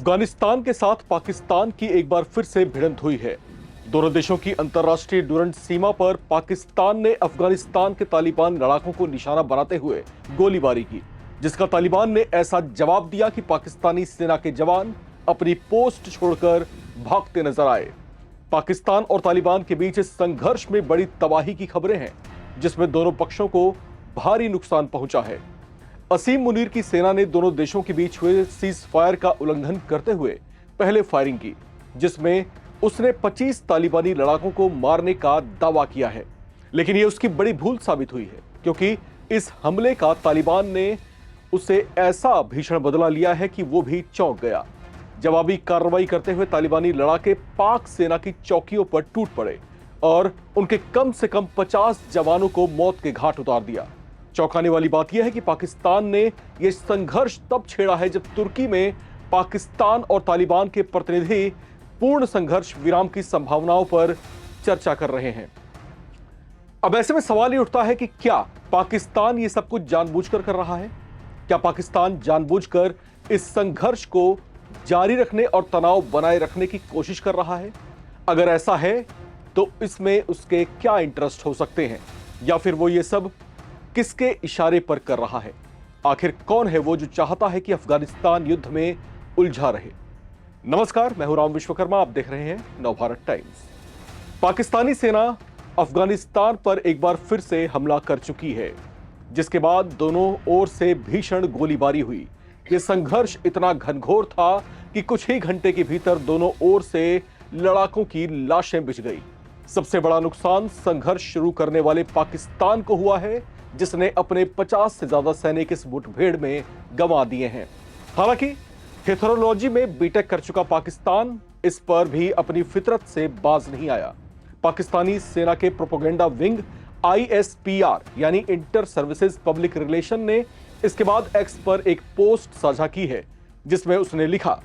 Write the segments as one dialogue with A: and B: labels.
A: अफगानिस्तान के साथ पाकिस्तान की एक बार फिर से भिड़ंत हुई है। दोनों देशों की अंतर्राष्ट्रीय डुरंड सीमा पर पाकिस्तान ने अफगानिस्तान के तालिबान लड़ाकों को निशाना बनाते हुए गोलीबारी की, जिसका तालिबान ने ऐसा जवाब दिया कि पाकिस्तानी सेना के जवान अपनी पोस्ट छोड़कर भागते नजर आए। पाकिस्तान और तालिबान के बीच इस संघर्ष में बड़ी तबाही की खबरें हैं, जिसमें दोनों पक्षों को भारी नुकसान पहुंचा है। असीम मुनीर की सेना ने दोनों देशों के बीच हुए सीज फायर का उल्लंघन करते हुए पहले फायरिंग की, जिसमें उसने 25 तालिबानी लड़ाकों को मारने का दावा किया है। लेकिन यह उसकी बड़ी भूल साबित हुई है, क्योंकि इस हमले का तालिबान ने उसे ऐसा भीषण बदला लिया है कि वो भी चौंक गया। जवाबी कार्रवाई करते हुए तालिबानी लड़ाके पाक सेना की चौकियों पर टूट पड़े और उनके कम से कम 50 जवानों को मौत के घाट उतार दिया। चौंकाने वाली बात यह है कि पाकिस्तान ने यह संघर्ष तब छेड़ा है जब तुर्की में पाकिस्तान और तालिबान के प्रतिनिधि पूर्ण संघर्ष विराम की संभावनाओं पर चर्चा कर रहे हैं। अब ऐसे में सवाल ये उठता है कि क्या पाकिस्तान ये सब कुछ जानबूझकर कर रहा है? क्या पाकिस्तान जानबूझकर इस संघर्ष को जारी रखने और तनाव बनाए रखने की कोशिश कर रहा है? अगर ऐसा है तो इसमें उसके क्या इंटरेस्ट हो सकते हैं, या फिर वो ये सब किसके इशारे पर कर रहा है? आखिर कौन है वो जो चाहता है कि अफगानिस्तान युद्ध में उलझा रहे? नमस्कार, मैं हूं राम विश्वकर्मा, आप देख रहे हैं नवभारत टाइम्स। पाकिस्तानी सेना अफगानिस्तान पर एक बार फिर से हमला कर चुकी है, जिसके बाद दोनों ओर से भीषण गोलीबारी हुई। यह संघर्ष इतना घनघोर था कि कुछ ही घंटे के भीतर दोनों ओर से लड़ाकों की लाशें बिछ गई। सबसे बड़ा नुकसान संघर्ष शुरू करने वाले पाकिस्तान को हुआ है, जिसने अपने 50 से ज्यादा सैनिक इस मुठभेड़ में गंवा दिए हैं। हालांकि हेथरोलॉजी में बीटेक कर चुका पाकिस्तान इस पर भी अपनी फितरत से बाज नहीं आया। पाकिस्तानी सेना के प्रोपेगेंडा विंग ISPR यानी इंटर सर्विसेज पब्लिक रिलेशन ने इसके बाद एक्स पर एक पोस्ट साझा की है, जिसमें उसने लिखा,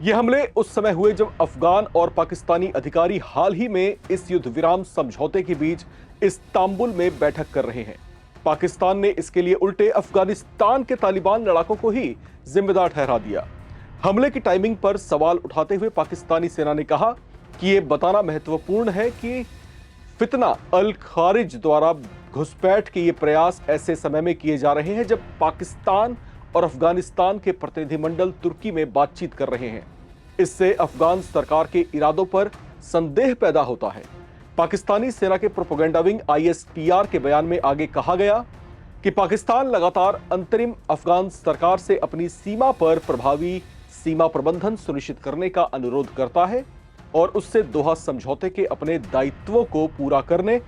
A: ये हमले उस समय हुए जब अफगान और पाकिस्तानी अधिकारी हाल ही में इस युद्ध विराम समझौते के बीच इस्तांबुल में बैठक कर रहे हैं। पाकिस्तान ने इसके लिए उल्टे अफगानिस्तान के तालिबान लड़ाकों को ही जिम्मेदार ठहरा दिया। हमले की टाइमिंग पर सवाल उठाते हुए पाकिस्तानी सेना ने कहा कि यह बताना महत्वपूर्ण है कि फितना अल खारिज द्वारा घुसपैठ के ये प्रयास ऐसे समय में किए जा रहे हैं जब पाकिस्तान और अफगानिस्तान के प्रतिनिधिमंडल तुर्की में बातचीत कर रहे हैं। इससे अफगान सरकार के इरादों पर संदेह पैदा होता है। पाकिस्तानी सेना के प्रोपेगेंडा विंग ISPR के बयान में आगे कहा गया कि पाकिस्तान लगातार अंतरिम अफगान सरकार से अपनी सीमा पर प्रभावी सीमा प्रबंधन सुनिश्चित करने का अनुरोध करता है और उससे दोहा समझौते के अपने दायित्वों को पूरा करने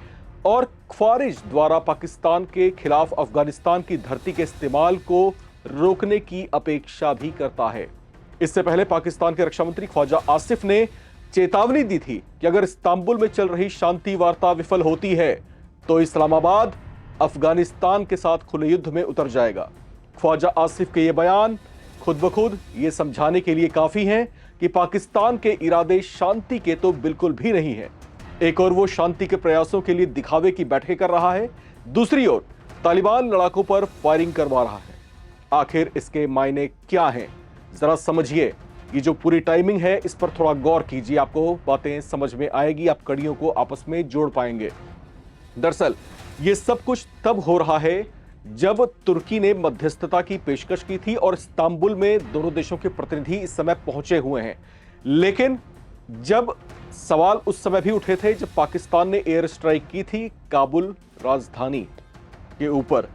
A: और ख्वारिज द्वारा पाकिस्तान के खिलाफ अफगानिस्तान की धरती के इस्तेमाल को रोकने की अपेक्षा भी करता है। इससे पहले पाकिस्तान के रक्षा मंत्री ख्वाजा आसिफ ने चेतावनी दी थी कि अगर इस्तांबुल में चल रही शांति वार्ता विफल होती है तो इस्लामाबाद अफगानिस्तान के साथ खुले युद्ध में उतर जाएगा। ख्वाजा आसिफ के ये बयान खुद ब खुद ये समझाने के लिए काफी हैं कि पाकिस्तान के इरादे शांति के तो बिल्कुल भी नहीं है। एक और वो शांति के प्रयासों के लिए दिखावे की बैठकें कर रहा है, दूसरी ओर तालिबान लड़ाकों पर फायरिंग करवा रहा है। आखिर इसके मायने क्या हैं? जरा समझिए। ये जो पूरी टाइमिंग है, इस पर थोड़ा गौर कीजिए, आपको बातें समझ में आएगी, आप कड़ियों को आपस में जोड़ पाएंगे। दरअसल ये सब कुछ तब हो रहा है जब तुर्की ने मध्यस्थता की पेशकश की थी और इस्तांबुल में दोनों देशों के प्रतिनिधि इस समय पहुंचे हुए हैं। लेकिन जब सवाल उस समय भी उठे थे जब पाकिस्तान ने एयर स्ट्राइक की थी काबुल राजधानी के ऊपर,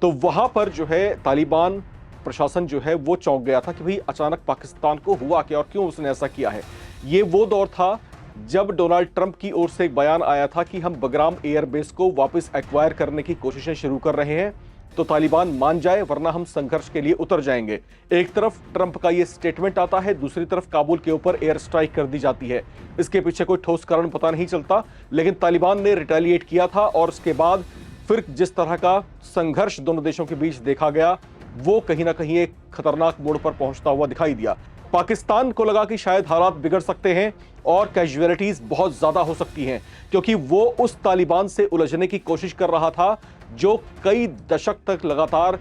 A: तो वहां पर जो है तालिबान प्रशासन जो है वो चौंक गया था कि भाई अचानक पाकिस्तान को हुआ क्या और क्यों उसने ऐसा किया है। ये वो दौर था जब डोनाल्ड ट्रंप की ओर से एक बयान आया था कि हम बगराम एयरबेस को वापस एक्वायर करने की कोशिशें शुरू कर रहे हैं, तो तालिबान मान जाए वरना हम संघर्ष के लिए उतर जाएंगे। एक तरफ ट्रंप का ये स्टेटमेंट आता है, दूसरी तरफ काबुल के ऊपर एयर स्ट्राइक कर दी जाती है। इसके पीछे कोई ठोस कारण पता नहीं चलता, लेकिन तालिबान ने रिटेलिएट किया था और उसके बाद फिर जिस तरह का संघर्ष दोनों देशों के बीच देखा गया वो कहीं ना कहीं एक खतरनाक मोड़ पर पहुंचता हुआ दिखाई दिया। पाकिस्तान को लगा कि शायद हालात बिगड़ सकते हैं और कैजुअलिटीज बहुत ज्यादा हो सकती हैं, क्योंकि वो उस तालिबान से उलझने की कोशिश कर रहा था जो कई दशक तक लगातार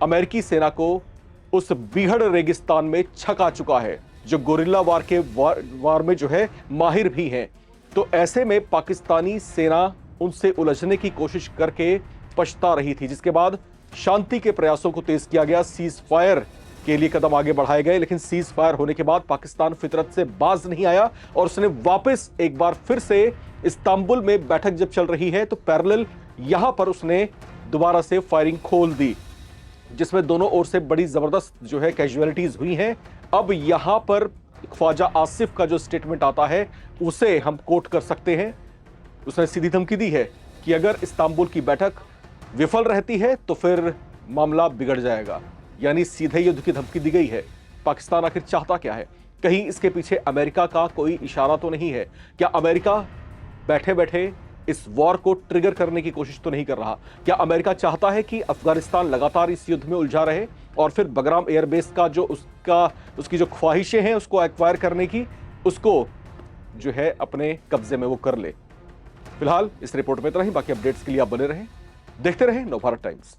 A: अमेरिकी सेना को उस बीहड़ रेगिस्तान में छका चुका है, जो गोरिल्ला वार के वार में जो है माहिर भी हैं। तो ऐसे में पाकिस्तानी सेना उनसे उलझने की कोशिश करके पछता रही थी, जिसके बाद शांति के प्रयासों को तेज किया गया, सीज फायर के लिए कदम आगे बढ़ाए गए। लेकिन सीज फायर होने के बाद पाकिस्तान फितरत से बाज नहीं आया और उसने वापस एक बार फिर से इस्तांबुल में बैठक जब चल रही है तो पैरेलल यहां पर उसने दोबारा से फायरिंग खोल दी, जिसमें दोनों ओर से बड़ी जबरदस्त जो है कैजुअलिटीज हुई हैं। अब यहां पर ख्वाजा आसिफ का जो स्टेटमेंट आता है उसे हम कोट कर सकते हैं। उसने सीधी धमकी दी है कि अगर इस्तांबुल की बैठक विफल रहती है तो फिर मामला बिगड़ जाएगा, यानी सीधे युद्ध की धमकी दी गई है। पाकिस्तान आखिर चाहता क्या है? कहीं इसके पीछे अमेरिका का कोई इशारा तो नहीं है? क्या अमेरिका बैठे बैठे इस वॉर को ट्रिगर करने की कोशिश तो नहीं कर रहा? क्या अमेरिका चाहता है कि अफगानिस्तान लगातार इस युद्ध में उलझा रहे और फिर बगराम एयरबेस का जो उसकी जो ख्वाहिशें हैं उसको एक्वायर करने की, उसको जो है अपने कब्जे में वो कर ले? फिलहाल इस रिपोर्ट में इतना ही। बाकी अपडेट्स के लिए आप बने रहें, देखते रहें नवभारत टाइम्स।